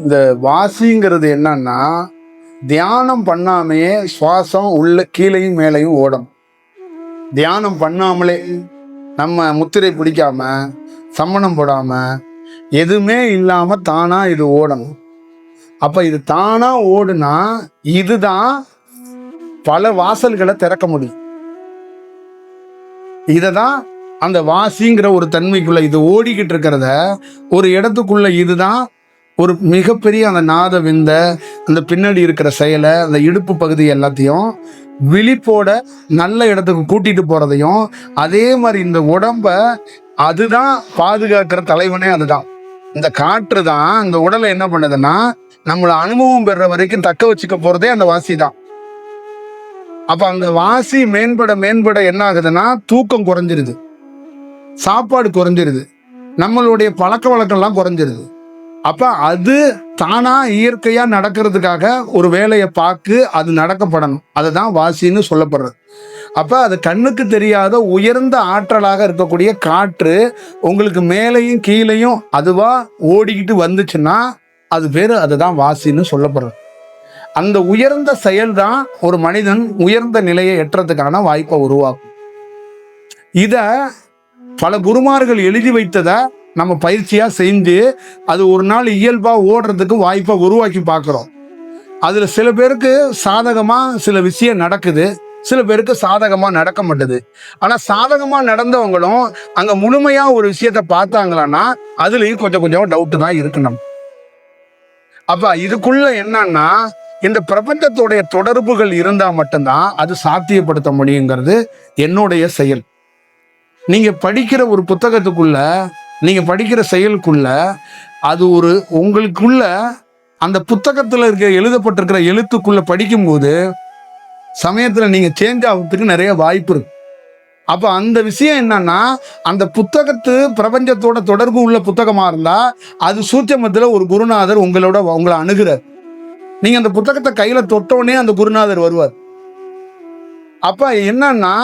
இந்த வாசிங்கிறது என்னன்னா, தியானம் பண்ணாமையே சுவாசம் உள்ள கீழையும் மேலையும் ஓடும். தியானம் பண்ணாமலே நம்ம முத்திரை பிடிக்காம, சம்மணம் போடாம, எதுவுமே இல்லாம தானா இது ஓடணும். அப்ப இது தானா ஓடுனா இதுதான் பல வாசல்களை திறக்க முடியும். இததான் அந்த வாசிங்கிற ஒரு தன்மைக்குள்ள இது ஓடிக்கிட்டு இருக்கிறத ஒரு இடத்துக்குள்ள இதுதான் ஒரு மிகப்பெரிய அந்த நாத விந்த, அந்த பின்னாடி இருக்கிற செயலை, அந்த இடுப்பு பகுதி எல்லாத்தையும் விழிப்போட நல்ல இடத்துக்கு கூட்டிட்டு போறதையும், அதே மாதிரி இந்த உடம்ப அதுதான் பாதுகாக்கிற தலைவனே. அதுதான் இந்த காற்று தான் இந்த உடலை என்ன பண்ணுதுன்னா, நம்மளை அனுபவம் பெற வரைக்கும் தக்க வச்சுக்க போறதே அந்த வாசி தான். அப்ப அந்த வாசி மேம்பட மேம்பட என்ன ஆகுதுன்னா, தூக்கம் குறைஞ்சிருது, சாப்பாடு குறைஞ்சிருது, நம்மளுடைய பழக்க வழக்கம்லாம் குறைஞ்சிருது. அப்ப அது தானா இயற்கையா நடக்கிறதுக்காக ஒரு வேலையை பார்த்து அது நடக்கப்படணும். அதுதான் வாசின்னு சொல்லப்படுறது. அப்ப அது கண்ணுக்கு தெரியாத உயர்ந்த ஆற்றலாக இருக்கக்கூடிய காற்று உங்களுக்கு மேலையும் கீழையும் அதுவா ஓடிக்கிட்டு வந்துச்சுன்னா அது பேரு அதுதான் வாசின்னு சொல்லப்படுறது. அந்த உயர்ந்த செயல் தான் ஒரு மனிதன் உயர்ந்த நிலையை எட்டுறதுக்கான வாய்ப்பை உருவாக்கும். இத பல குருமார்கள் எழுதி வைத்ததை நம்ம பயிற்சியா செஞ்சு அது ஒரு நாள் இயல்பா ஓடுறதுக்கு வாய்ப்பை உருவாக்கி பார்க்கிறோம். அதுல சில பேருக்கு சாதகமா சில விஷயம் நடக்குது, சில பேருக்கு சாதகமா நடக்க மாட்டுது. ஆனா சாதகமா நடந்தவங்களும் அங்க முழுமையா ஒரு விஷயத்த பார்த்தாங்களான்னா அதுலயும் கொஞ்சம் கொஞ்சம் டவுட் தான் இருக்கணும். அப்ப இதுக்குள்ள என்னன்னா, இந்த பிரபஞ்சத்துடைய தொடர்புகள் இருந்தா மட்டும்தான் அது சாத்தியப்படுத்த முடியுங்கிறது என்னுடைய செயல். நீங்க படிக்கிற ஒரு புத்தகத்துக்குள்ள, நீங்க படிக்கிற செயலுக்குள்ள அது ஒரு உங்களுக்குள்ள அந்த புத்தகத்துல இருக்க எழுதப்பட்டிருக்கிற எழுத்துக்குள்ள படிக்கும்போது சமயத்துல நீங்க சேஞ்ச் ஆகிறதுக்கு நிறைய வாய்ப்பு இருக்கு. அப்ப அந்த விஷயம் என்னன்னா, அந்த புத்தகத்து பிரபஞ்சத்தோட தொடர்பு உள்ள புத்தகமா இருந்தா அது சூட்சமத்துல ஒரு குருநாதர் உங்களை அணுகிறார். நீங்க அந்த புத்தகத்தை கையில தொட்டோடனே அந்த குருநாதர் வருவார். அப்ப என்னன்னா,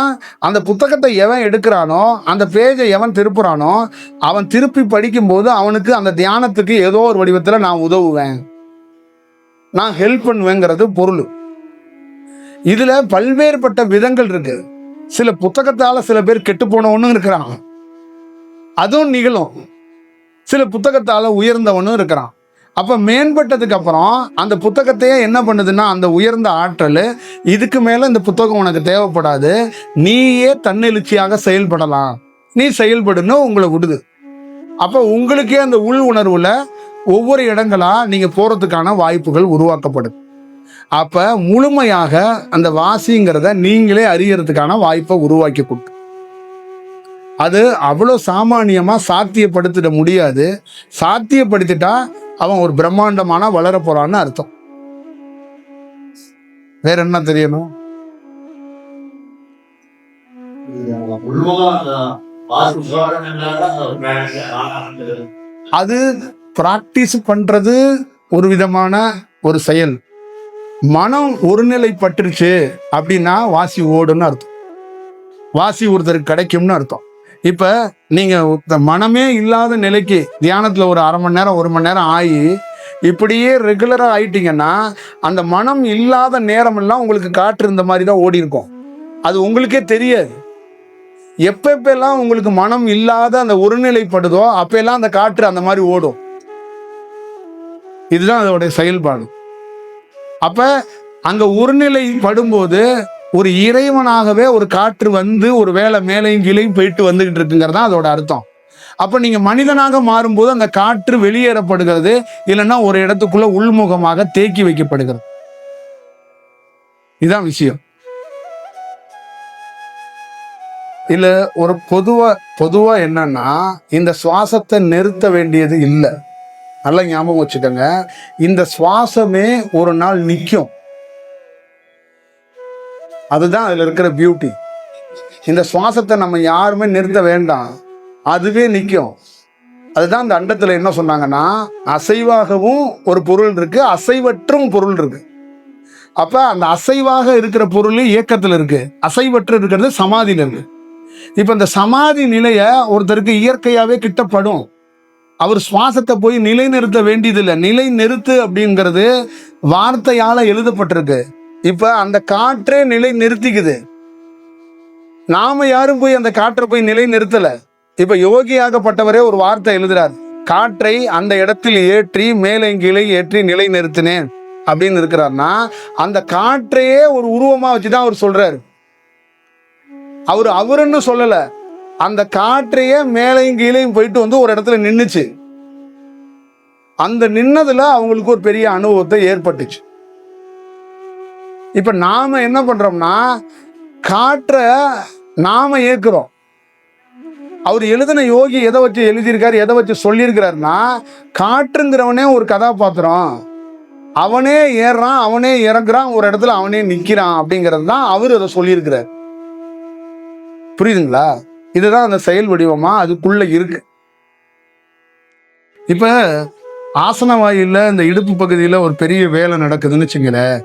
அந்த புத்தகத்தை எவன் எடுக்கிறானோ, அந்த பேஜை எவன் திருப்புறானோ, அவன் திருப்பி படிக்கும்போது அவனுக்கு அந்த தியானத்துக்கு ஏதோ ஒரு வடிவத்துல நான் உதவுவேன், நான் ஹெல்ப் பண்ணுவேங்கிறது பொருள். இதுல பல்வேறுபட்ட விதங்கள் இருக்கு. சில புத்தகத்தால சில பேர் கெட்டு போனவனும் இருக்கிறான், அதுவும் நிகழும். சில புத்தகத்தால உயர்ந்தவனும் இருக்கிறான். அப்ப மேம்பட்டதுக்கு அப்புறம் அந்த புத்தகத்தையே என்ன பண்ணுதுன்னா, அந்த உயர்ந்த ஆற்றல் இதுக்கு மேல இந்த புத்தகம் உனக்கு தேவைப்படாது, நீயே தன்னெழுச்சியாக செயல்படலாம், நீ செயல்படுன்னு உங்களை விடுது. அப்ப உங்களுக்கே அந்த உள் உணர்வுல ஒவ்வொரு இடங்களா நீங்க போறதுக்கான வாய்ப்புகள் உருவாக்கப்படுது. அப்ப முழுமையாக அந்த வாசிங்கிறத நீங்களே அறியறதுக்கான வாய்ப்பை உருவாக்கி கொடுக்கும். அது அவ்வளவு சாமானியமா சாத்தியப்படுத்திட முடியாது. சாத்தியப்படுத்திட்டா அவன் ஒரு பிரம்மாண்டமான வளர போறான்னு அர்த்தம். வேற என்ன தெரியணும்? அது பிராக்டிஸ் பண்றது ஒரு விதமான ஒரு செயல். மனம் ஒருநிலைப்பட்டுருச்சு அப்படின்னா வாசி ஓடுன்னு அர்த்தம், வாசி ஒருத்தருக்கு கிடைக்கும்னு அர்த்தம். இப்ப நீங்க மனமே இல்லாத நிலைக்கு தியானத்துல ஒரு அரை மணி நேரம் 1 மணி நேரம் ஆகி இப்படியே ரெகுலரா ஆயிட்டீங்கன்னா அந்த மனம் இல்லாத நேரம் எல்லாம் உங்களுக்கு காற்று இந்த மாதிரி தான் ஓடி இருக்கும். அது உங்களுக்கே தெரியாது. எப்பெல்லாம் உங்களுக்கு மனம் இல்லாத அந்த ஒருநிலைப்படுதோ அப்பெல்லாம் அந்த காற்று அந்த மாதிரி ஓடும். இதுதான் அதோடைய செயல்பாடு. அப்ப அங்க ஒருநிலை படும்போது ஒரு இறைவனாகவே ஒரு காற்று வந்து ஒரு வேளை மேலையும் கீழையும் போயிட்டு வந்துகிட்டு இருக்குங்கிறதா அதோட அர்த்தம். அப்ப நீங்க மனிதனாக மாறும்போது அந்த காற்று வெளியேறப்படுகிறது, இல்லைன்னா ஒரு இடத்துக்குள்ள உள்முகமாக தேக்கி வைக்கப்படுகிறது. இதுதான் விஷயம். இல்ல ஒரு பொதுவா என்னன்னா, இந்த சுவாசத்தை நிறுத்த வேண்டியது இல்லை. நல்லா ஞாபகம் வச்சுக்கோங்க. இந்த சுவாசமே ஒரு நாள் நிற்கும். அதுதான் அதுல இருக்கிற பியூட்டி. இந்த சுவாசத்தை நம்ம யாருமே நிறுத்த வேண்டாம், அதுவே நிற்கும். அதுதான் இந்த அண்டத்துல என்ன சொன்னாங்கன்னா, அசைவாகவும் ஒரு பொருள் இருக்கு, அசைவற்றும் பொருள் இருக்கு. அப்ப அந்த அசைவாக இருக்கிற பொருள் இயக்கத்துல இருக்கு, அசைவற்று இருக்கிறது சமாதியில இருக்கு. இப்ப இந்த சமாதி நிலைய ஒருத்தருக்கு இயற்கையாவே கிட்டப்படும். அவர் சுவாசத்தை போய் நிலைநிறுத்த வேண்டியதில்லை. நிலை நிறுத்து அப்படிங்கிறது வார்த்தையால எழுதப்பட்டிருக்கு. இப்ப அந்த காற்றே நிலை நிறுத்திக்குது. நாம யாரும் போய் அந்த காற்றை போய் நிலை நிறுத்தல. இப்ப யோகியாகப்பட்டவரே ஒரு வார்த்தை எழுதுறார், காற்றை அந்த இடத்தில் ஏற்றி மேலே கீழே ஏற்றி நிலை நிறுத்தினேன் அப்படின்னு இருக்கிறார்னா, அந்த காற்றையே ஒரு உருவமா வச்சுதான் அவர் சொல்றாரு. அவருன்னு சொல்லல, அந்த காற்றையே மேலையும் கீழையும் போயிட்டு வந்து ஒரு இடத்துல நின்னுச்சு. அந்த நின்னதுல அவங்களுக்கு ஒரு பெரிய அனுபவத்தை ஏற்பட்டுச்சு. இப்ப நாம என்ன பண்றோம்னா, காற்றை நாம ஏற்கிறோம். அவர் எழுதின யோகி எதை வச்சு எழுதியிருக்காரு, எதை வச்சு சொல்லியிருக்கிறாருன்னா, காற்றுங்கிறவனே ஒரு கதாபாத்திரம், அவனே ஏறான், அவனே இறங்குறான், ஒரு இடத்துல அவனே நிக்கிறான் அப்படிங்கிறது தான் அவர் அதை சொல்லியிருக்கிறார். புரியுதுங்களா? இதுதான் அந்த செயல் வடிவமா அதுக்குள்ள இருக்கு. இப்ப ஆசன வாயில இந்த இடுப்பு பகுதியில ஒரு பெரிய வேலை நடக்குதுன்னு வச்சுங்களேன்.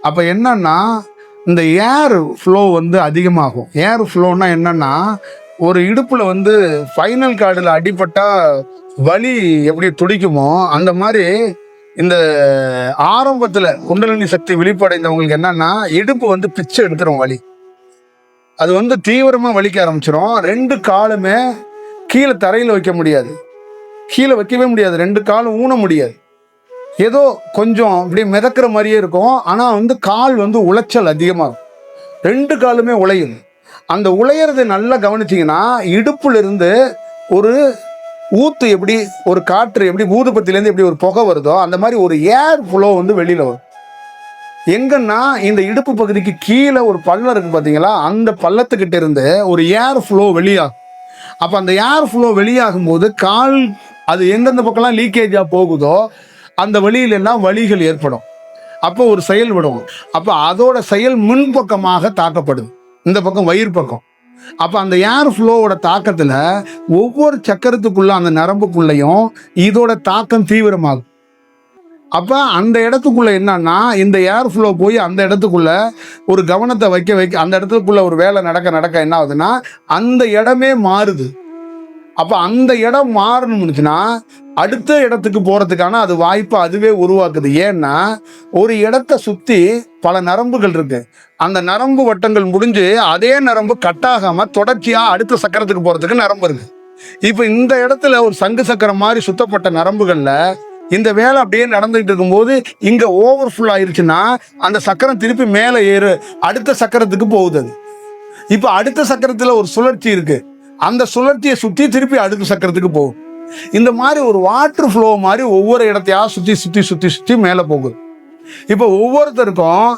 அப்ப என்னன்னா, இந்த ஏர் ஃப்ளோ வந்து அதிகமாகும். ஏர் ஃப்ளோன்னா என்னன்னா, ஒரு இடுப்புல வந்து ஃபைனல் கார்டில் அடிபட்டா வலி எப்படி துடிக்குமோ அந்த மாதிரி இந்த ஆரம்பத்துல குண்டலினி சக்தி விழிப்படைந்தவங்களுக்கு என்னன்னா, இடுப்பு வந்து பிச்சை எடுத்துரும் வலி. அது வந்து தீவிரமா வலிக்க ஆரம்பிச்சிடும். 2 காலுமே கீழே தரையில் வைக்க முடியாது, கீழே வைக்கவே முடியாது, 2 காலும் ஊன முடியாது. ஏதோ கொஞ்சம் அப்படியே மிதக்கிற மாதிரியே இருக்கும். ஆனா வந்து கால் வந்து உளைச்சல் அதிகமாகும், 2 காலுமே உளையும். அந்த உளையறதை நல்லா கவனிச்சிங்கன்னா, இடுப்புல இருந்து ஒரு ஊத்து எப்படி, ஒரு காற்று எப்படி ஊதுபத்திலேருந்து எப்படி ஒரு புகை வருதோ அந்த மாதிரி ஒரு ஏர் ஃப்ளோ வந்து வெளியில வரும். எங்கன்னா இந்த இடுப்பு பகுதிக்கு கீழே ஒரு பள்ளம் இருக்கு பார்த்தீங்களா, அந்த பள்ளத்துக்கிட்ட இருந்து ஒரு ஏர் ஃப்ளோ வெளியாகும். அப்போ அந்த ஏர் ஃப்ளோ வெளியாகும் போது கால் அது எந்தெந்த பக்கம்லாம் லீக்கேஜாக போகுதோ அந்த வழியிலெல்லாம் வலிகள் ஏற்படும். அப்போ ஒரு செயல் விடும். அப்போ அதோட செயல் முன்பக்கமாக தாக்கப்படுது, இந்த பக்கம் வயிறு பக்கம். அப்போ அந்த ஏர் ஃப்ளோவோட தாக்கத்தில் ஒவ்வொரு சக்கரத்துக்குள்ள அந்த நரம்புக்குள்ளேயும் இதோட தாக்கம் தீவிரமாகும். அப்போ அந்த இடத்துக்குள்ள என்னன்னா, இந்த ஏர் ஃப்ளோ போய் அந்த இடத்துக்குள்ள ஒரு கவனத்தை வைக்க அந்த இடத்துக்குள்ள ஒரு வேலை நடக்க என்ன ஆகுதுன்னா, அந்த இடமே மாறுது. அப்போ அந்த இடம் மாறணும்னுச்சுன்னா அடுத்த இடத்துக்கு போறதுக்கான அது வாய்ப்பை அதுவே உருவாக்குது. ஏன்னா ஒரு இடத்தை சுத்தி பல நரம்புகள் இருக்கு. அந்த நரம்பு வட்டங்கள் முடிஞ்சு அதே நரம்பு கட்டாகாம தொடர்ச்சியா அடுத்த சக்கரத்துக்கு போறதுக்கு நரம்பு இருக்கு. இப்ப இந்த இடத்துல ஒரு சங்கு சக்கரம் மாதிரி சுத்தப்பட்ட நரம்புகள்ல இந்த வேலை அப்படியே நடந்துகிட்டு இருக்கும்போது இங்க ஓவர்ஃபுல் ஆயிருச்சுன்னா அந்த சக்கரம் திருப்பி மேலே ஏறு அடுத்த சக்கரத்துக்கு போகுது. இப்ப அடுத்த சக்கரத்துல ஒரு சுழற்சி இருக்கு, அந்த சுழற்சியை சுத்தி திருப்பி அடுத்த சக்கரத்துக்கு போகும். இந்த மாதிரி ஒரு வாட்டர் ஃப்ளோ மாதிரி ஒவ்வொரு இடத்தையா சுத்தி மேலே போகுது. இப்போ ஒவ்வொருத்தருக்கும்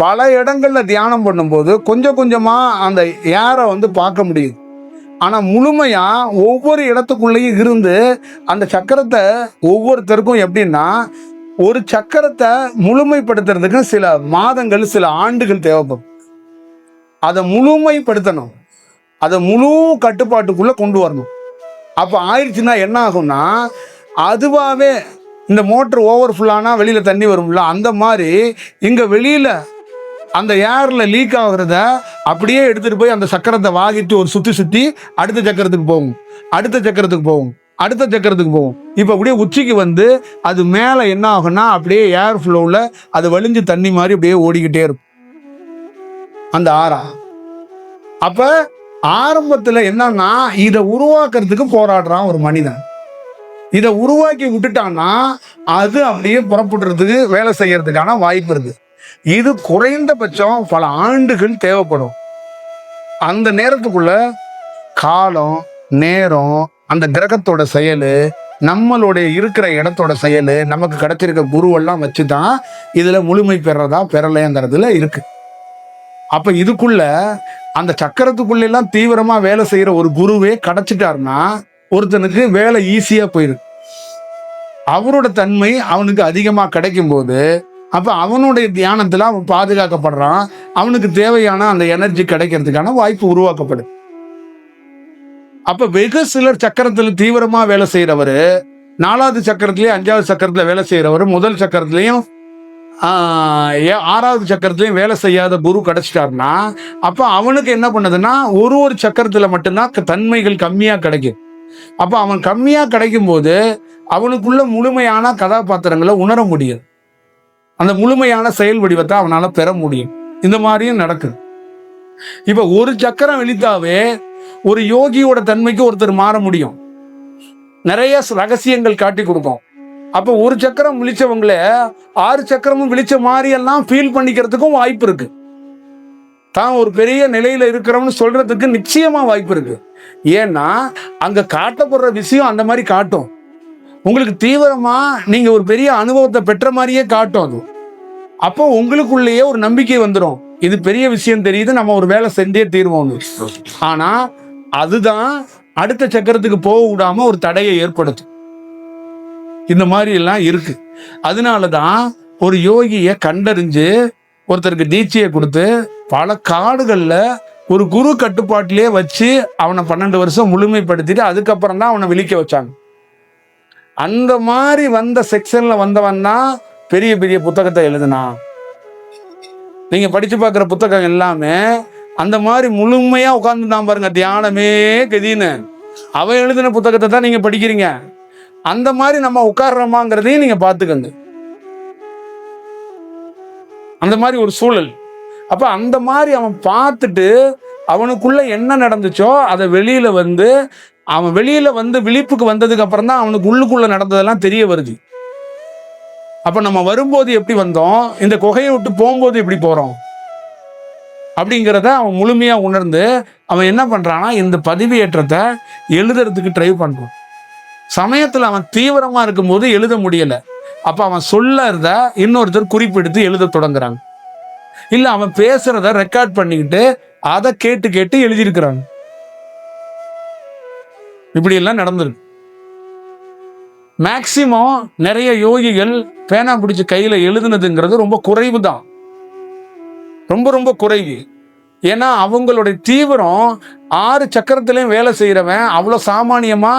பல இடங்கள்ல தியானம் பண்ணும்போது கொஞ்சம் கொஞ்சமா அந்த ஏரை வந்து பார்க்க முடியுது. ஆனா முழுமையா ஒவ்வொரு இடத்துக்குள்ளேயும் இருந்து அந்த சக்கரத்தை ஒவ்வொருத்தருக்கும் எப்படின்னா, ஒரு சக்கரத்தை முழுமைப்படுத்துறதுக்கு சில மாதங்கள் சில ஆண்டுகள் தேவைப்படும். அதை முழுமைப்படுத்தணும், அதை முழு கட்டுப்பாட்டுக்குள்ள கொண்டு வரணும். அப்போ ஆயிடுச்சுன்னா என்ன ஆகும்னா, அதுவாகவே இந்த மோட்டர் ஓவர்ஃபுல்லானா வெளியில் தண்ணி வரும்ல, அந்த மாதிரி இங்கே வெளியில் அந்த ஏரில் லீக் ஆகுறத அப்படியே எடுத்துகிட்டு போய் அந்த சக்கரத்தை வாங்கிட்டு ஒரு சுற்றி அடுத்த சக்கரத்துக்கு போகும், அடுத்த சக்கரத்துக்கு போகும், அடுத்த சக்கரத்துக்கு போகும். இப்போ அப்படியே உச்சிக்கு வந்து அது மேலே என்ன ஆகும்னா அப்படியே ஏர் ஃப்ளோவில் அது வலிஞ்சு தண்ணி மாதிரி அப்படியே ஓடிக்கிட்டே இருக்கும் அந்த ஆறா. அப்போ ஆரம்பத்தில் என்னன்னா, இதை உருவாக்குறதுக்கு போராடுறான் ஒரு மனிதன். இதை உருவாக்கி விட்டுட்டான்னா அது அப்படியே புறப்படுறதுக்கு வேலை செய்யறதுக்கான வாய்ப்பு இருக்கு. இது குறைந்தபட்சம் பல ஆண்டுகள் தேவைப்படும். அந்த நேரத்துக்குள்ள காலம் நேரம் அந்த கிரகத்தோட செயலு நம்மளுடைய இருக்கிற இடத்தோட செயலு நமக்கு கிடைச்சிருக்க குருவெல்லாம் வச்சுதான் இதுல முழுமை பெறதா பெறலைங்கிறதுல இருக்கு. அப்ப இதுக்குள்ள அந்த சக்கரத்துக்குள்ள எல்லாம் தீவிரமா வேலை செய்யற ஒரு குருவே கிடைச்சிட்டாருன்னா ஒருத்தனுக்கு வேலை ஈஸியா போயிருக்கு. அவரோட தன்மை அவனுக்கு அதிகமா கிடைக்கும் போது அப்ப அவனுடைய தியானத்துல அவன் பாதுகாக்கப்படுறான், அவனுக்கு தேவையான அந்த எனர்ஜி கிடைக்கிறதுக்கான வாய்ப்பு உருவாக்கப்படுது. அப்ப வெகு சிலர் சக்கரத்துல தீவிரமா வேலை செய்யறவரு, 4வது சக்கரத்திலயும் 5வது சக்கரத்துல வேலை செய்யறவரு, முதல் சக்கரத்திலையும் 6வது சக்கரத்திலையும் வேலை செய்யாத குரு கிடைச்சிட்டாருன்னா அப்ப அவனுக்கு என்ன பண்ணுதுன்னா ஒரு சக்கரத்துல மட்டும்தான் தன்மைகள் கம்மியா கிடைக்கும். அப்போ அவன் கம்மியா கிடைக்கும் போது அவனுக்குள்ள முழுமையான கதாபாத்திரங்களை உணர முடியும், அந்த முழுமையான செயல் வடிவத்தை அவனால பெற முடியும். இந்த மாதிரியும் நடக்குது. இப்ப ஒரு சக்கரம் விழித்தாவே ஒரு யோகியோட தன்மைக்கு ஒருத்தர் மாற முடியும். நிறைய ரகசியங்கள் காட்டி கொடுக்கும். அப்ப ஒரு சக்கரம் விழிச்சவங்கள 6 சக்கரமும் விழிச்ச மாதிரி எல்லாம் ஃபீல் பண்ணிக்கிறதுக்கும் வாய்ப்பு இருக்கு. தான் ஒரு பெரிய நிலையில இருக்கிறோம்னு சொல்றதுக்கு நிச்சயமா வாய்ப்பு இருக்கு. ஏன்னா அங்க காட்டப்படுற விஷயம் அந்த மாதிரி காட்டும். உங்களுக்கு தீவிரமா நீங்க ஒரு பெரிய அனுபவத்தை பெற்ற மாதிரியே காட்டும் அது. அப்போ உங்களுக்குள்ளேயே ஒரு நம்பிக்கை வந்துடும், இது பெரிய விஷயம் தெரியுது, நம்ம ஒரு வேலை செஞ்சே தீர்வோம். ஆனா அதுதான் அடுத்த சக்கரத்துக்கு போக விடாம ஒரு தடையை ஏற்படுத்தும். இந்த மாதிரி எல்லாம் இருக்கு. அதனாலதான் ஒரு யோகியை கண்டறிஞ்சு ஒருத்தருக்கு தீட்சையை கொடுத்து பல காடுகள்ல ஒரு குரு கட்டுப்பாட்டிலே வச்சு அவனை 12 வருஷம் முழுமைப்படுத்திட்டு அதுக்கப்புறம் தான் அவனை விழிக்க வச்சாங்க. அந்த மாதிரி வந்த செக்ஷன்ல வந்தவன் தான் பெரிய பெரிய புத்தகத்தை எழுதுனான். நீங்க படிச்சு பார்க்குற புத்தகம் எல்லாமே அந்த மாதிரி முழுமையா உட்கார்ந்து தான் பாருங்க, தியானமே கதின்னு அவன் எழுதின புத்தகத்தை தான் நீங்க படிக்கிறீங்க. அந்த மாதிரி நம்ம உட்கார்றோமாங்கிறதையும் நீங்க பார்த்துக்கங்க. அந்த மாதிரி ஒரு சூழல். அப்ப அந்த மாதிரி அவன் பார்த்துட்டு அவனுக்குள்ள என்ன நடந்துச்சோ அதை அவன் வெளியில வந்து விழிப்புக்கு வந்ததுக்கு அப்புறம் தான் அவனுக்கு உள்ளுக்குள்ள நடந்ததெல்லாம் தெரிய வருது. அப்ப நம்ம வரும்போது எப்படி வந்தோம், இந்த குகையை விட்டு போகும்போது எப்படி போறோம் அப்படிங்கிறத அவன் முழுமையா உணர்ந்து அவன் என்ன பண்றான்னா இந்த பதிவேற்றத்தை எழுதுறதுக்கு ட்ரை பண்றான். சமயத்துல அவன் தீவிரமா இருக்கும்போது எழுத முடியல. அப்ப அவன் சொல்லறத இன்னொருத்தர் குறிப்பெடுத்து எழுத தொடங்குறாங்க. இல்ல அவன் பேசுறத ரெக்கார்ட் பண்ணிக்கிட்டு அதை கேட்டு கேட்டு எழுதியிருக்கிறாங்க. இப்படி எல்லாம் நடந்திருக்கு. மேக்சிமம் நிறைய யோகிகள் பேனா பிடிச்சு கையில எழுதுனதுங்கிறது ரொம்ப குறைவு தான், ரொம்ப ரொம்ப குறைவு. ஏன்னா அவங்களுடைய தீவிரம் 6 சக்கரத்திலையும் வேலை செய்யறவன் அவ்வளவு சாமானியமா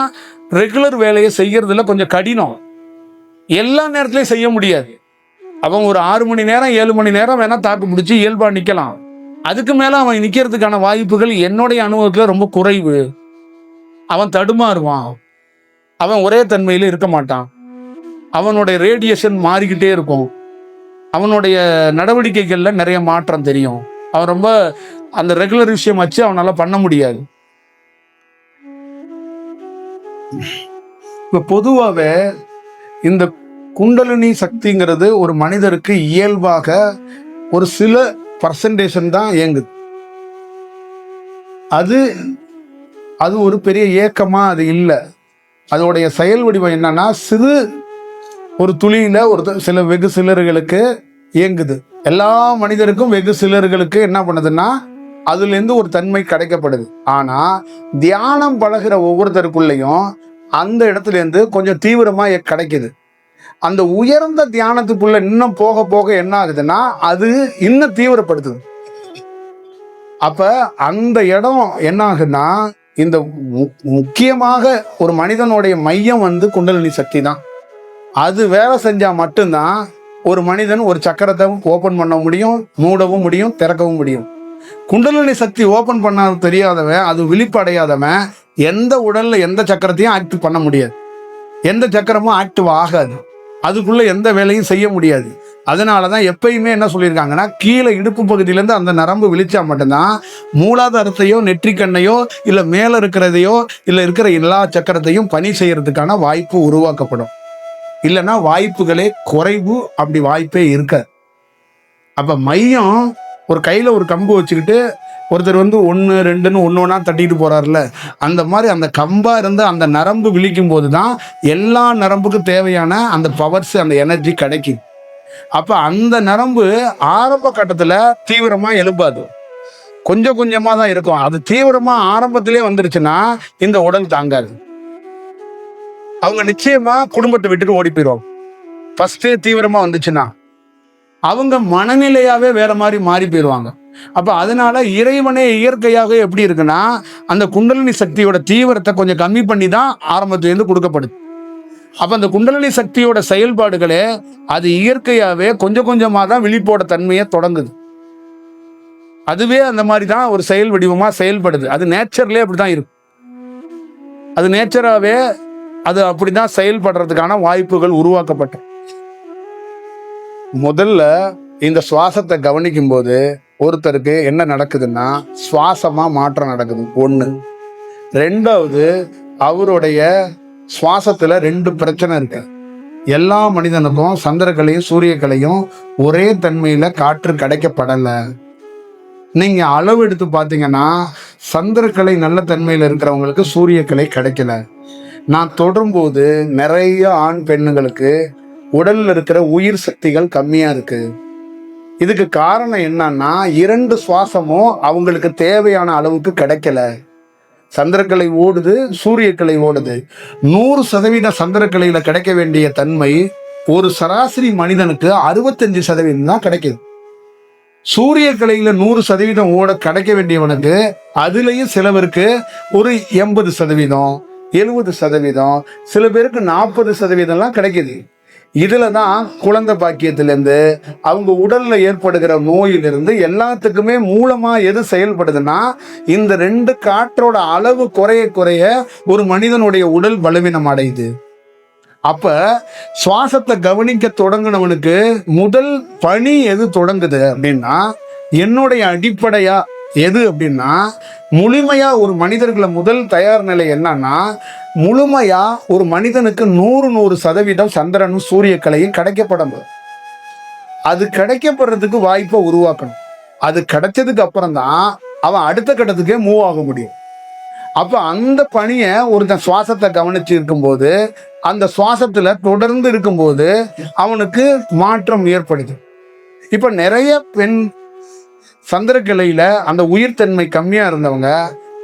ரெகுலர் வேலையை செய்யறதுல கொஞ்சம் கடினம். எல்லா நேரத்திலையும் செய்ய முடியாது. அவன் ஒரு 6 மணி நேரம் 7 மணி நேரம் வேணா தாக்கு பிடிச்சி இயல்பா நிக்கலாம். அதுக்கு மேல அவன் நிக்கிறதுக்கான வாய்ப்புகள் என்னுடைய அனுபவத்துல ரொம்ப குறைவு. அவன் தடுமாறுவான், அவன் ஒரே தன்மையில இருக்க மாட்டான், அவனுடைய ரேடியேஷன் மாறிக்கிட்டே இருக்கும், அவனுடைய நடவடிக்கைகள்ல நிறைய மாற்றம் தெரியும். அவன் ரொம்ப அந்த ரெகுலர் விஷயம் வச்சு அவனால பண்ண முடியாது. இப்ப பொதுவாகவே இந்த குண்டலினி சக்திங்கிறது ஒரு மனிதருக்கு இயல்பாக ஒரு சில பர்சன்டேஷன் தான் இயங்குது. அது ஒரு பெரிய ஏக்கமா அது இல்லை. அதோடைய செயல் வடிவம் என்னன்னா சிறு ஒரு துளியில சில வெகு சிலர்களுக்கு இயங்குது. எல்லா மனிதருக்கும் வெகு சிலர்களுக்கு என்ன பண்ணுதுன்னா அதுல இருந்து ஒரு தன்மை கிடைக்கப்படுது. ஆனா தியானம் பழகிற ஒவ்வொருத்தருக்குள்ளேயும் அந்த இடத்துல இருந்து கொஞ்சம் தீவிரமா கிடைக்குது. அந்த உயர்ந்த தியானத்துக்குள்ள இன்னும் போக போக என்ன ஆகுதுன்னா அது இன்னும் தீவிரப்படுத்துது. அப்ப அந்த இடம் என்ன ஆகுதுன்னா இந்த முக்கியமாக ஒரு மனிதனுடைய மையம் குண்டலினி சக்தி தான். அது வேலை செஞ்சா மட்டும்தான் ஒரு மனிதன் ஒரு சக்கரத்தை ஓபன் பண்ண முடியும், மூடவும் முடியும், திறக்கவும் முடியும். குண்டலினி சக்தி ஓபன் பண்ண தெரியாதவன், அது விழிப்படையாதவன் எந்த உடல்ல எந்த சக்கரத்தையும் ஆக்டிவ் பண்ண முடியாது, எந்த சக்கரமும் ஆக்டிவ் ஆகாது, அதுக்குள்ள எந்த வேலையும் செய்ய முடியாது. அதனாலதான் எப்பயுமே என்ன சொல்லியிருக்காங்கன்னா கீழே இடுப்பு பகுதியிலேருந்து அந்த நரம்பு விழிச்சா மட்டும்தான் மூலாதாரத்தையோ நெற்றிக்கண்ணையோ இல்லை மேல இருக்கிறதையோ இல்லை இருக்கிற எல்லா சக்கரத்தையும் பணி செய்யறதுக்கான வாய்ப்பு உருவாக்கப்படும். இல்லைன்னா வாய்ப்புகளே குறைவு, அப்படி வாய்ப்பே இருக்காது. அப்ப மையம் ஒரு கையில ஒரு கம்பு வச்சுக்கிட்டு ஒருத்தர் 1 2ன்னு ஒன்னொன்னா தட்டிட்டு போறாருல, அந்த மாதிரி அந்த கம்பா இருந்து அந்த நரம்பு விழிக்கும் போதுதான் எல்லா நரம்புக்கும் தேவையான அந்த பவர்ஸ் அந்த எனர்ஜி கிடைக்கும். அப்ப அந்த நரம்பு ஆரம்ப கட்டத்துல தீவிரமா எழுப்பாது, கொஞ்சம் கொஞ்சமா தான் இருக்கும். அது தீவிரமா ஆரம்பத்திலே வந்துருச்சுன்னா இந்த உடல் தாங்காது. அவங்க நிச்சயமா குடும்பத்தை விட்டுட்டு ஓடி போயிடுவாங்க. ஃபர்ஸ்டே தீவிரமா வந்துச்சுன்னா அவங்க மனநிலையாவே வேற மாதிரி மாறி போயிடுவாங்க. அப்ப அதனால இறைவனே இயற்கையாக எப்படி இருக்குன்னா அந்த குண்டலினி சக்தியோட தீவிரத்தை கொஞ்சம் கம்மி பண்ணி தான் ஆரம்பத்திலேருந்து கொடுக்கப்படுது. அப்ப அந்த குண்டலினி சக்தியோட செயல்பாடுகளே அது இயற்கையாவே கொஞ்சம் கொஞ்சமா தான் விழிப்போட தன்மையை தொடங்குது. அதுவே அந்த மாதிரி தான் ஒரு செயல் வடிவமா செயல்படுது. அது நேச்சர்லேயே அப்படிதான் இருக்கும். அது நேச்சராகவே அது அப்படிதான் செயல்படுறதுக்கான வாய்ப்புகள் உருவாக்கப்பட்ட. முதல்ல இந்த சுவாசத்தை கவனிக்கும் போது ஒருத்தருக்கு என்ன நடக்குதுன்னா சுவாசமா மாற்றம் நடக்குது ஒண்ணு. ரெண்டாவது, அவருடைய சுவாசத்துல 2 பிரச்சனை இருக்கு. எல்லா மனிதனுக்கும் சந்திரக்கலையும் சூரியக்கலையும் ஒரே தன்மையில காற்று கிடைக்கப்படல. நீங்க அளவு எடுத்து பார்த்தீங்கன்னா சந்திரக்கலை நல்ல தன்மையில இருக்கிறவங்களுக்கு சூரியக்கலை கிடைக்கல. நான் தொடரும்போது நிறைய ஆண் பெண்ணுங்களுக்கு உடல்ல இருக்கிற உயிர் சக்திகள் கம்மியா இருக்கு. இதுக்கு காரணம் என்னன்னா 2 சுவாசமும் அவங்களுக்கு தேவையான அளவுக்கு கிடைக்கல. சந்திரக்கலை ஓடுது, சூரியக்கலை ஓடுது. 100% சந்திரக்கலையில கிடைக்க வேண்டிய தன்மை ஒரு சராசரி மனிதனுக்கு 65% தான் கிடைக்குது. சூரியக்கலையில 100% ஓட கிடைக்க வேண்டியவனுக்கு அதுலயும் சிலவருக்கு ஒரு 80%, 70%, சில பேருக்கு 40% கிடைக்குது. இதுல தான் குழந்தை பாக்கியத்திலிருந்து அவங்க உடல்ல ஏற்படுகிற நோயிலிருந்து எல்லாத்துக்குமே மூலமா எது செயல்படுதுன்னா இந்த 2 காற்றோட அளவு குறைய குறைய ஒரு மனிதனுடைய உடல் பலவீனம் அடையுது. அப்ப சுவாசத்தை கவனிக்க தொடங்கினவனுக்கு முதல் பணி எது தொடங்குது அப்படின்னா, என்னுடைய அடிப்படையா எது அப்படின்னா, முழுமையா ஒரு மனிதர்களை முதல் தயார் நிலை என்னன்னா, முழுமையா ஒரு மனிதனுக்கு 100% சந்திரனும் சூரியக்கலையும் கிடைக்கப்படணும். அது கிடைக்கப்படுறதுக்கு வாய்ப்பை உருவாக்கணும். அது கிடைச்சதுக்கு அப்புறம் தான் அவன் அடுத்த கட்டத்துக்கே மூவ் ஆக முடியும். அப்ப அந்த பணியை ஒருத்தன் சுவாசத்தை கவனிச்சு இருக்கும்போது, அந்த சுவாசத்துல தொடர்ந்து இருக்கும்போது அவனுக்கு மாற்றம் ஏற்படுது. இப்ப நிறைய பெண் சந்திரக்கலையில அந்த உயிர்த்தன்மை கம்மியா இருந்தவங்க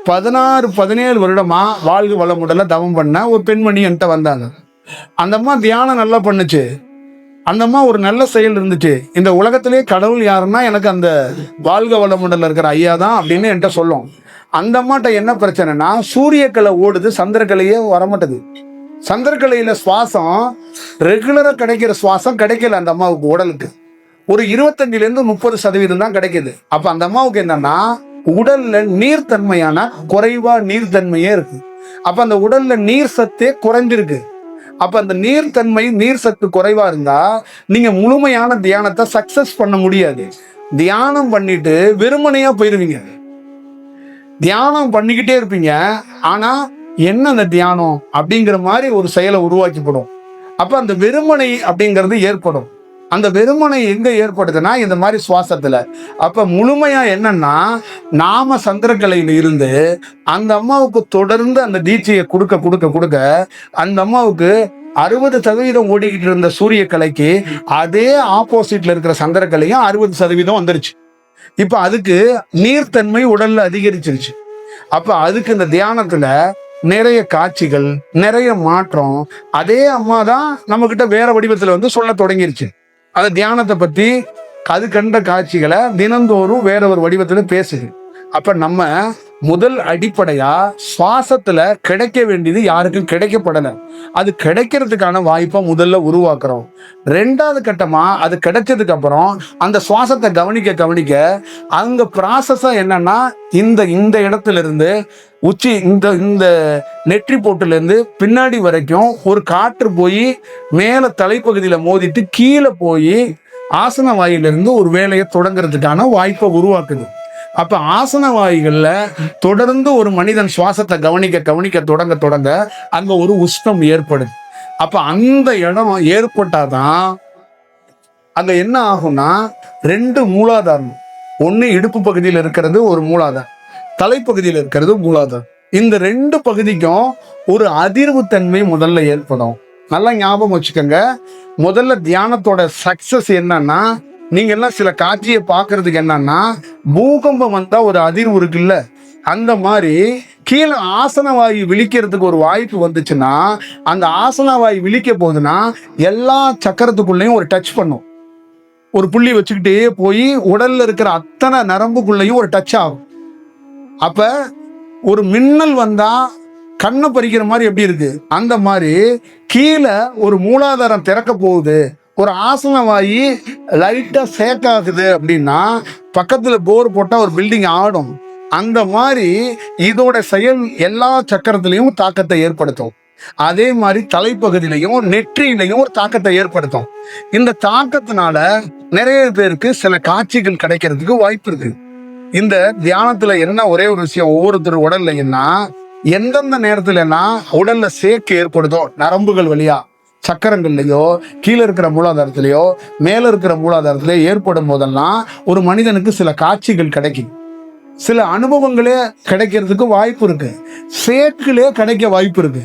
16-17 வருடமா வாழ்க வளமுடல தவம் பண்ண ஒரு பெண்மணி என்கிட்ட வந்தாங்க. அந்த அம்மா தியானம் நல்லா பண்ணுச்சு. அந்த அம்மா ஒரு நல்ல செயல் இருந்துச்சு. இந்த உலகத்திலே கடவுள் யாருன்னா எனக்கு அந்த வாழ்க வளமுடல இருக்கிற ஐயா தான் அப்படின்னு என்கிட்ட சொல்லும். அந்த அம்மாட்ட என்ன பிரச்சனைனா சூரியக்கலை ஓடுது, சந்திரக்கலையே வரமாட்டது. சந்திரக்கலையில சுவாசம் ரெகுலரா கிடைக்கிற சுவாசம் கிடைக்கல அந்த அம்மாவுக்கு. உடலுக்கு ஒரு 25-30% தான் கிடைக்குது. அப்ப அந்த அம்மாவுக்கு என்னன்னா உடல்ல நீர்த்தன்மையான குறைவா நீர்த்தன்மையே இருக்கு. அப்ப அந்த உடல்ல நீர் சத்தே குறைஞ்சிருக்கு. அப்ப அந்த நீர்த்தன்மை நீர் சத்து குறைவா இருந்தா நீங்க முழுமையான தியானத்தை சக்சஸ் பண்ண முடியாது. தியானம் பண்ணிட்டு வெறுமனையா போயிருவீங்க. தியானம் பண்ணிக்கிட்டே இருப்பீங்க, ஆனா என்ன அந்த தியானம் அப்படிங்கிற மாதிரி ஒரு செயலை உருவாக்கப்படும். அப்ப அந்த வெறுமனை அப்படிங்கிறது ஏற்படும். அந்த வெறுமனை எங்க ஏற்படுதுன்னா இந்த மாதிரி சுவாசத்துல. அப்ப முழுமையா என்னன்னா நாம சந்திரக்கலையில இருந்து அந்த அம்மாவுக்கு தொடர்ந்து அந்த தீட்சையை கொடுக்க கொடுக்க கொடுக்க அந்த அம்மாவுக்கு 60% ஓடிக்கிட்டு இருந்த சூரியக்கலைக்கு அதே ஆப்போசிட்ல இருக்கிற சந்திரக்கலையும் 60% வந்துருச்சு. இப்ப அதுக்கு நீர்த்தன்மை உடல்ல அதிகரிச்சிருச்சு. அப்ப அதுக்கு இந்த தியானத்துல நிறைய காட்சிகள், நிறைய மாற்றம். அதே அம்மா தான் நம்ம கிட்ட வேற வடிவத்துல சொல்ல தொடங்கிருச்சு. அந்த தியானத்தை பத்தி அது கண்ட காட்சிகளை தினந்தோறும் வேற ஒரு வடிவத்துல பேசுது. அப்ப நம்ம முதல் அடிப்படையா சுவாசத்துல கிடைக்க வேண்டியது யாருக்கும் கிடைக்கப்படலை. அது கிடைக்கிறதுக்கான வாய்ப்பை முதல்ல உருவாக்குறோம். 2வது கட்டமா அது கிடைச்சதுக்கு அப்புறம் அந்த சுவாசத்தை கவனிக்க கவனிக்க அங்க ப்ராசஸா என்னன்னா இந்த இடத்துல இருந்து உச்சி இந்த நெற்றி போட்டுல இருந்து பின்னாடி வரைக்கும் ஒரு காற்று போய் மேல தலைப்பகுதியில மோதிட்டு கீழே போய் ஆசன வாயிலிருந்து ஒரு வேலையை தொடங்குறதுக்கான வாய்ப்பை உருவாக்குது. அப்ப ஆசன வாய்கள்ல தொடர்ந்து ஒரு மனிதன் சுவாசத்தை கவனிக்க கவனிக்க தொடங்க தொடங்க அங்க ஒரு உஷ்ணம் ஏற்படுது. அப்ப அந்த இடம் ஏற்பட்டாதான் அங்க என்ன ஆகும்னா 2 மூலாதாரம். ஒண்ணு இடுப்பு பகுதியில் இருக்கிறது ஒரு மூலாதாரம், தலைப்பகுதியில் இருக்கிறது மூலாதாரம். இந்த 2 பகுதிக்கும் ஒரு அதிர்வு தன்மை முதல்ல ஏற்படும். நல்லா ஞாபகம் வச்சுக்கோங்க. முதல்ல தியானத்தோட சக்சஸ் என்னன்னா, நீங்க எல்லாம் சில காட்சியை பார்க்கறதுக்கு என்னன்னா பூகம்பம் வந்தா ஒரு அதிர்வு இருக்குல்ல, அந்த மாதிரி கீழே ஆசனவாயு விழிக்கிறதுக்கு ஒரு வாய்ப்பு வந்துச்சுன்னா அந்த ஆசனவாயு விழிக்க போகுதுன்னா எல்லா சக்கரத்துக்குள்ளேயும் ஒரு டச் பண்ணும். ஒரு புள்ளி வச்சுக்கிட்டே போய் உடல்ல இருக்கிற அத்தனை நரம்புக்குள்ளேயும் ஒரு டச் ஆகும். அப்ப ஒரு மின்னல் வந்தா கண்ணை பறிக்கிற மாதிரி எப்படி இருக்கு, அந்த மாதிரி கீழே ஒரு மூலாதாரம் திறக்க போகுது, ஒரு ஆசனவாயி லைட்டா சேக் ஆகுது அப்படின்னா பக்கத்துல போர் போட்டா ஒரு பில்டிங் ஆடும். அந்த மாதிரி இதோட செயல் எல்லா சக்கரத்திலையும் தாக்கத்தை ஏற்படுத்தும். அதே மாதிரி தலைப்பகுதியிலையும் நெற்றியிலையும் ஒரு தாக்கத்தை ஏற்படுத்தும். இந்த தாக்கத்தினால நிறைய பேருக்கு சில காட்சிகள் கிடைக்கிறதுக்கு வாய்ப்பு இருக்கு. இந்த தியானத்துல என்ன ஒரே ஒரு விஷயம், ஒவ்வொருத்தர் உடல்லைன்னா எந்தெந்த நேரத்துலன்னா உடல்ல சேக்கு ஏற்படுதோ நரம்புகள் வழியா சக்கரங்கள்லயோ கீழே இருக்கிற மூலாதாரத்திலேயோ மேல இருக்கிற மூலாதாரத்திலேயோ ஏற்படும் போதெல்லாம் ஒரு மனிதனுக்கு சில காட்சிகள் கிடைக்கும், சில அனுபவங்களே கிடைக்கிறதுக்கு வாய்ப்பு இருக்கு, சேக்கிலே கிடைக்க வாய்ப்பு இருக்கு.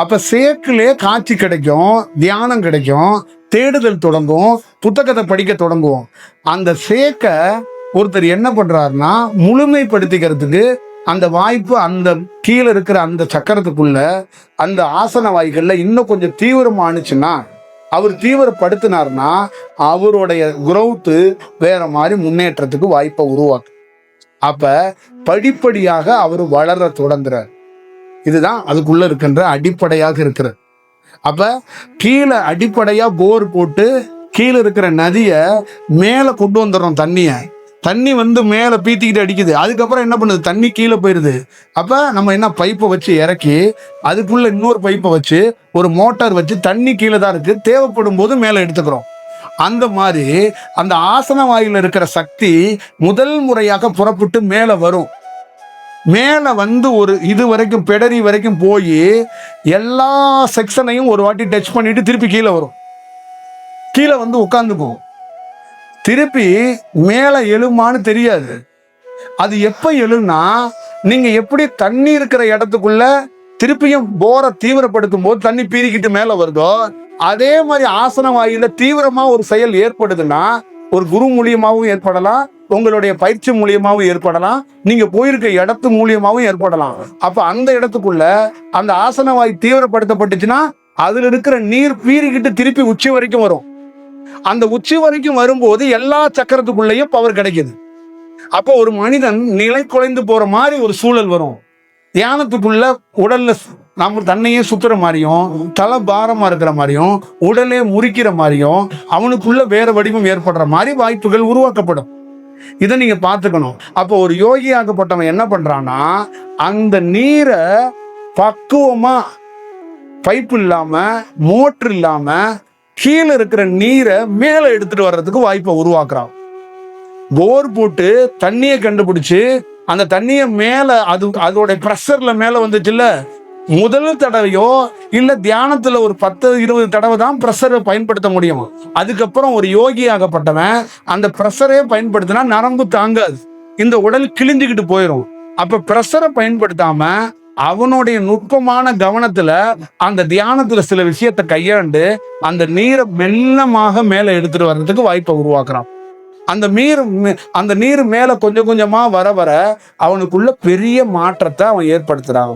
அப்ப சேக்கிலே காட்சி கிடைக்கும், தியானம் கிடைக்கும், தேடுதல் தொடங்கும், புத்தகத்தை படிக்க தொடங்குவோம். அந்த சேக்க ஒருத்தர் என்ன பண்றாருன்னா முழுமைப்படுத்திக்கிறதுக்கு அந்த வாய்ப்பு அந்த கீழே இருக்கிற அந்த சக்கரத்துக்குள்ள அந்த ஆசன வாய்கள்ல இன்னும் கொஞ்சம் தீவிரமானுச்சுன்னா, அவர் தீவிரப்படுத்தினார்னா அவருடைய குரோத்து வேற மாதிரி முன்னேற்றத்துக்கு வாய்ப்பை உருவாக்கு. அப்ப படிப்படியாக அவர் வளர தொடங்குறார். இதுதான் அதுக்குள்ள இருக்கின்ற அடிப்படையாக இருக்கிறது. அப்ப கீழே அடிப்படையா போர் போட்டு கீழே இருக்கிற நதியை மேல கொண்டு வந்துடுறோம். தண்ணி வந்து மேல பீத்திக்கிட்டு அடிக்குது, அதுக்கப்புறம் என்ன பண்ணுது, தண்ணி கீழே போயிருது. அப்ப நம்ம என்ன பைப்பை வச்சு இறக்கி அதுக்குள்ள இன்னொரு பைப்பை வச்சு ஒரு மோட்டார் வச்சு தண்ணி கீழே தான் இருக்கு, தேவைப்படும் போது மேல எடுத்துக்கிறோம். அந்த மாதிரி அந்த ஆசன வாயில இருக்கிற சக்தி முதல் முறையாக புறப்பட்டு மேல வரும். மேல வந்து ஒரு இது வரைக்கும் பெடரி வரைக்கும் போய் எல்லா செக்ஷனையும் ஒரு வாட்டி டச் பண்ணிட்டு திருப்பி கீழே வரும். கீழே வந்து உட்காந்துக்கும், திருப்பி மேல எழுமான்னு தெரியாது. அது எப்ப எழுன்னா, நீங்க எப்படி தண்ணி இருக்கிற இடத்துக்குள்ள திருப்பியும் போரை தீவிரப்படுத்தும் போது தண்ணி பீறிக்கிட்டு மேல வருதோ, அதே மாதிரி ஆசன வாயில தீவிரமா ஒரு செயல் ஏற்படுதுன்னா, ஒரு குரு மூலியமாகவும் ஏற்படலாம், உங்களுடைய பயிற்சி மூலியமாகவும் ஏற்படலாம், நீங்க போயிருக்க இடத்து மூலியமாகவும் ஏற்படலாம். அப்ப அந்த இடத்துக்குள்ள அந்த ஆசன வாய் தீவிரப்படுத்தப்பட்டுச்சுன்னா அதுல இருக்கிற நீர் பீறிக்கிட்டு திருப்பி உச்சி வரைக்கும் வரும். அந்த உச்சி வரைக்கும் வரும்போது எல்லா சக்கரத்துக்குள்ளேயும் பவர் கிடைக்குது. அப்போ ஒரு மனிதன் நிலை குலைந்து போற மாதிரி ஒரு சூழல் வரும். தியானத்துக்குள்ள உடல்ல நம்ம தன்னையே சுத்துற மாதிரியும், தலை பாரமா இருக்கிற மாதிரியும், உடலே முறிக்கிற மாதிரியும், அவனுக்குள்ள வேற வடிவம் ஏற்படுற மாதிரி வாய்ப்புகள் உருவாக்கப்படும். இதை நீங்க பார்த்துக்கணும். அப்போ ஒரு யோகி ஆக்கப்பட்டவன் என்ன பண்றான்னா, அந்த நீரை பக்குவமா பைப்பு இல்லாம மோட்டர் இல்லாம கீழே இருக்கிற நீரை மேல எடுத்துட்டு வர்றதுக்கு வாய்ப்பை உருவாக்குறான். போர் போட்டு தண்ணியை கண்டுபிடிச்சு அந்த தண்ணியை மேல அதோட ப்ரெஷர்ல மேல வந்துச்சுல்ல, முதல் தடவையோ இல்ல தியானத்துல ஒரு 10-20 தடவை தான் ப்ரெஷரை பயன்படுத்த முடியும். அதுக்கப்புறம் ஒரு யோகி ஆகப்பட்டவன் அந்த ப்ரெஷரே பயன்படுத்தினா நரம்பு தாங்காது, இந்த உடல் கிழிஞ்சுக்கிட்டு போயிடும். அப்ப ப்ரெஷரை பயன்படுத்தாம அவனுடைய நுட்பமான கவனத்துல அந்த தியானத்துல சில விஷயத்தை கையாண்டு அந்த நீரை மெல்லமாக மேல எடுத்துட்டு வர்றதுக்கு வாய்ப்பை உருவாக்குறான். அந்த நீர் மேல கொஞ்சம் கொஞ்சமா வர வர அவனுக்குள்ள பெரிய மாற்றத்தை அவன் ஏற்படுத்துறான்,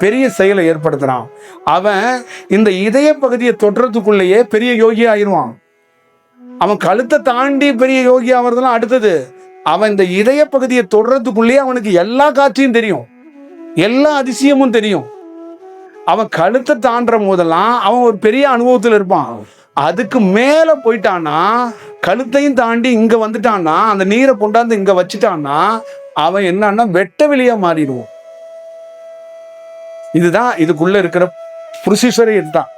பெரிய செயலை ஏற்படுத்துறான். அவன் இந்த இதய பகுதியை தொடுறதுக்குள்ளேயே பெரிய யோகி ஆயிடுவான். அவன் கழுத்தை தாண்டி பெரிய யோகி ஆவறதுலாம் அடுத்தது. அவன் இந்த இதய பகுதியை தொடுறதுக்குள்ளேயே அவனுக்கு எல்லா காட்சியும் தெரியும், எல்லா அதிசயமும் தெரியும். அவன் கழுத்தை தாண்டுற போதெல்லாம் அவன் ஒரு பெரிய அனுபவத்தில் இருப்பான். அதுக்கு மேல போயிட்டான்னா, கழுத்தையும் தாண்டி இங்க வந்துட்டான்னா, அந்த நீரை கொண்டாந்து இங்க வச்சுட்டான்னா அவன் என்னன்னா வெட்ட வெளியா மாறிடுவான். இதுதான் இதுக்குள்ள இருக்கிற ப்ரொசீஜரே இதுதான்.